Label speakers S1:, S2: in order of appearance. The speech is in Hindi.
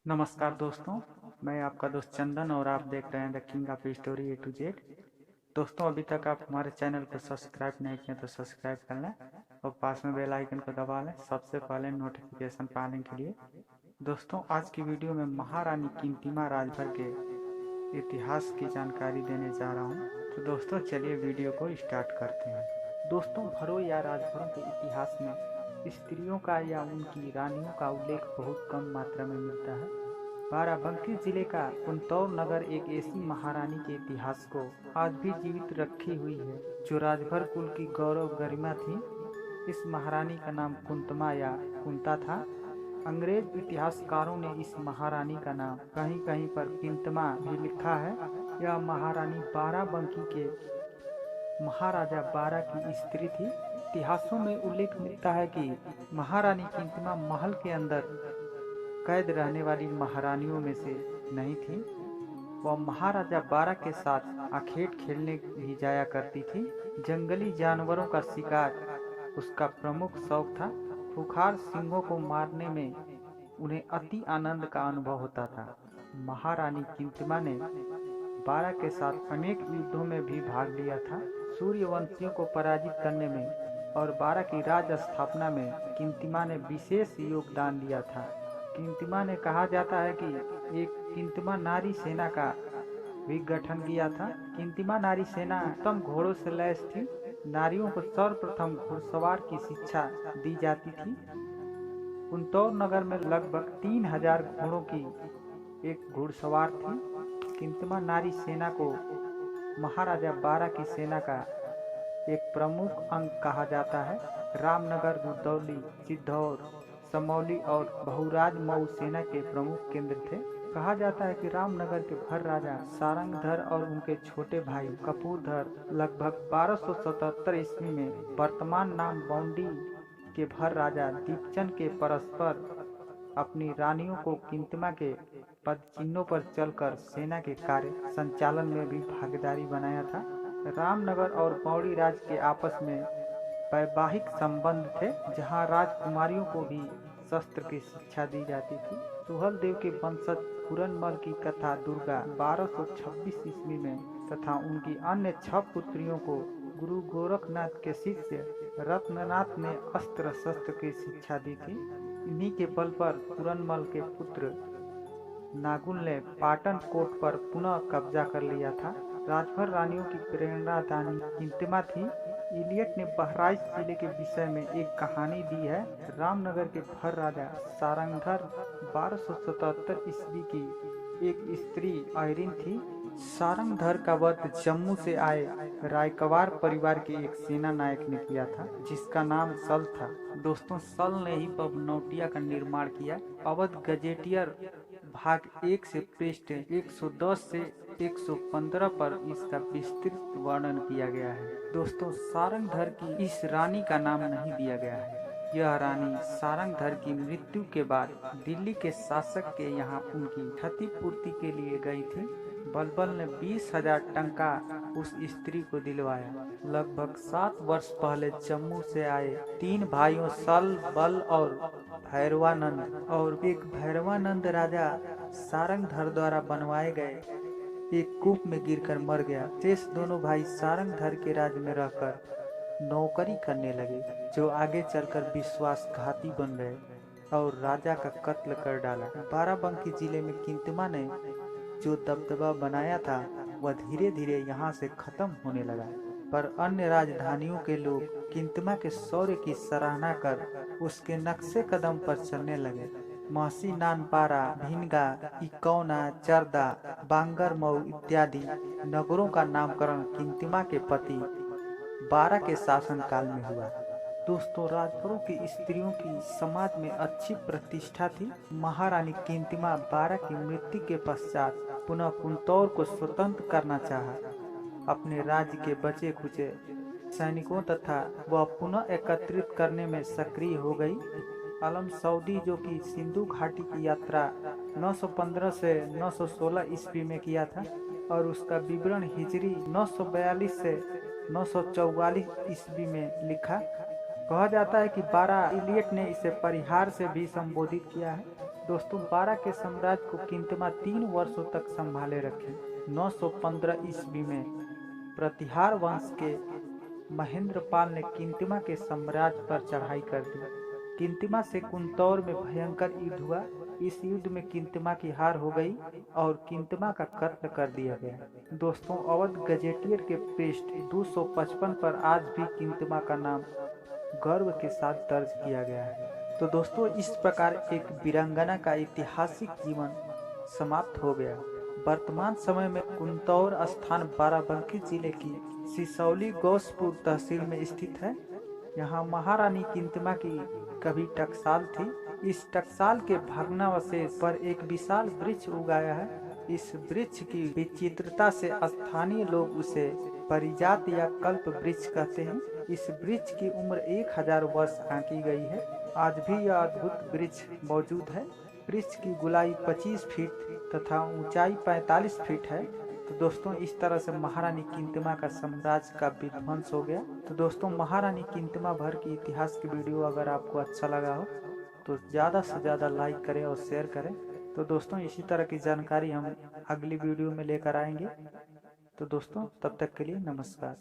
S1: नमस्कार दोस्तों, मैं आपका दोस्त चंदन और आप देख रहे हैं the king of story A to Z. दोस्तों, अभी तक आप हमारे चैनल को सब्सक्राइब नहीं किए तो सब्सक्राइब कर लें और पास में बेल आइकन को दबा लें सबसे पहले नोटिफिकेशन पाने के लिए। दोस्तों, आज की वीडियो में महारानी कीर्तिमा राजभर के इतिहास की जानकारी देने जा रहा हूँ। तो दोस्तों, चलिए वीडियो को स्टार्ट करते हैं। दोस्तों, भरों या राजभरों के इतिहास में स्त्रियों का या उनकी रानियों का उल्लेख बहुत कम मात्रा में मिलता है। बाराबंकी जिले का कुंतौर नगर एक ऐसी महारानी के इतिहास को आज भी जीवित रखी हुई है जो राजभर कुल की गौरव गरिमा थी। इस महारानी का नाम कुंतमा या कुंता था। अंग्रेज इतिहासकारों ने इस महारानी का नाम कहीं कहीं पर किंतमा भी लिखा है। यह महारानी बाराबंकी के महाराजा बारा की स्त्री थी। इतिहासों में उल्लेख मिलता है कि महारानी किंतमा महल के अंदर कैद रहने वाली महारानियों में से नहीं थी। वह महाराजा बारा के साथ आखेट खेलने भी जाया करती थी। जंगली जानवरों का शिकार उसका प्रमुख शौक था। खूंखार सिंहों को मारने में उन्हें अति आनंद का अनुभव होता था। महारानी किंतिमा ने बारा के साथ अनेक युद्धों में भी भाग लिया था। सूर्यवंशियों को पराजित करने में और बारा की राज स्थापना में किंतिमा ने विशेष योगदान दिया था। किंतिमा ने कहा जाता है कि एक किंतिमा नारी सेना का भी गठन किया था। किंतिमा नारी सेना उत्तम घोड़ों से लैस थी। नारियों को सर्वप्रथम घुड़सवार की शिक्षा दी जाती थी। कुंतौर नगर में लगभग 3000 घोड़ों की एक घुड़सवार थी। किंतिमा नारी सेना को महाराजा बारा की सेना का एक प्रमुख अंग कहा जाता है। रामनगर, रुदौली, सिद्धौर, समौली और बहुराज मऊ सेना के प्रमुख केंद्र थे। कहा जाता है कि रामनगर के भर राजा सारंगधर और उनके छोटे भाई कपूरधर लगभग 1277 ईस्वी में वर्तमान नाम बौंडी के भर राजा दीपचंद के परस्पर अपनी रानियों को किंतिमा के पद चिन्हों पर चलकर सेना के कार्य संचालन में भी भागीदारी बनाया था। रामनगर और बौड़ी राज के आपस में वैवाहिक संबंध थे, जहां राजकुमारियों को भी शस्त्र की शिक्षा दी जाती थी। सुहल देव के वंशज पूरनमल की कथा दुर्गा 1226 ईस्वी में तथा उनकी अन्य 6 पुत्रियों को गुरु गोरखनाथ के शिष्य रत्ननाथ ने अस्त्र शस्त्र की शिक्षा दी थी। इन्हीं के बल पर पूरनमल के पुत्र नागुल ने पाटन कोट पर पुनः कब्जा कर लिया था। राजभर रानियों की प्रेरणादानी किंतिमा थी। इलियट ने बहराइच जिले के विषय में एक कहानी दी है। रामनगर के भर राजा सारंगधर 1277 ईस्वी की एक स्त्री आयरिन थी। सारंगधर का वध जम्मू से आए रायकवार परिवार के एक सेना नायक ने किया था, जिसका नाम सल था। दोस्तों, सल ने ही पवनौटिया का निर्माण किया। अवध गजेटियर भाग 1 से पृष्ठ 110 से 115 पर इसका विस्तृत वर्णन किया गया है। दोस्तों, सारंगधर की इस रानी का नाम नहीं दिया गया है। यह रानी सारंगधर की मृत्यु के बाद दिल्ली के शासक के यहाँ उनकी क्षतिपूर्ति के लिए गई थी। बलबल ने 20,000 टंका उस स्त्री को दिलवाया। लगभग 7 वर्ष पहले जम्मू से आए 3 भाइयों सल, बल और भैरवानंद और एक भैरवानंद राजा सारंगधर द्वारा बनवाए गए एक कूप में गिरकर मर गया। शेष दोनों भाई सारंगधर के राज्य में रहकर नौकरी करने लगे, जो आगे चलकर विश्वासघाती बन गए और राजा का कत्ल कर डाला। बाराबंकी जिले में किंतिमा ने जो दबदबा बनाया था वह धीरे धीरे यहाँ से खत्म होने लगा, पर अन्य राजधानियों के लोग किंतिमा के शौर्य की सराहना कर उसके नक्शे कदम पर चलने लगे। महसी, नानपारा, भिनगा, इकौना, चरदा, बांगर मऊ इत्यादि नगरों का नामकरण किंतिमा के पति बारा के शासनकाल में हुआ। दोस्तों, राजभरों की स्त्रियों की समाज में अच्छी प्रतिष्ठा थी। महारानी किंतिमा बारा की मृत्यु के पश्चात पुनः कुंतौर को स्वतंत्र करना चाहा। अपने राज्य के बचे खुचे सैनिकों तथा वह पुनः एकत्रित करने में सक्रिय हो गई। आलम सऊदी, जो कि सिंधु घाटी की यात्रा 915 से 916 ईस्वी में किया था और उसका विवरण हिजरी 942 से 944 ईस्वी में लिखा। कहा जाता है कि बारा इलियट ने इसे परिहार से भी संबोधित किया है। दोस्तों 12 के साम्राज्य को किंतमा 3 वर्षों तक संभाले रखे। 915 ईस्वी में प्रतिहार वंश के महेंद्रपाल ने किंतिमा के साम्राज्य पर चढ़ाई कर दी। किंतिमा से कुंतौर में भयंकर युद्ध हुआ। इस युद्ध में किंतिमा की हार हो गई और किंतिमा का कत्ल कर दिया गया। दोस्तों अवध गजेटियर के पृष्ठ 255 पर आज भी किंतिमा का नाम गर्व के साथ दर्ज किया गया है। तो दोस्तों इस प्रकार एक वीरांगना का ऐतिहासिक जीवन समाप्त हो गया। वर्तमान समय में कुंतौर स्थान बाराबंकी जिले की सिसौली गौसपुर तहसील में स्थित है। यहाँ महारानी किंतिमा की कभी टकसाल थी। इस टकसाल के भग्नावशेष पर एक विशाल वृक्ष उगाया है। इस वृक्ष की विचित्रता से स्थानीय लोग उसे परिजात या कल्प वृक्ष कहते हैं। इस वृक्ष की उम्र 1000 वर्ष आंकी गई है। आज भी यह अद्भुत वृक्ष मौजूद है। वृक्ष की गोलाई 25 फीट तथा ऊंचाई 45 फीट है। तो दोस्तों इस तरह से महारानी किंतिमा का साम्राज्य का विध्वंस हो गया। तो दोस्तों महारानी किंतिमा भर की इतिहास की वीडियो अगर आपको अच्छा लगा हो तो ज़्यादा से ज़्यादा लाइक करें और शेयर करें। तो दोस्तों इसी तरह की जानकारी हम अगली वीडियो में लेकर आएंगे। तो दोस्तों तब तक के लिए नमस्कार।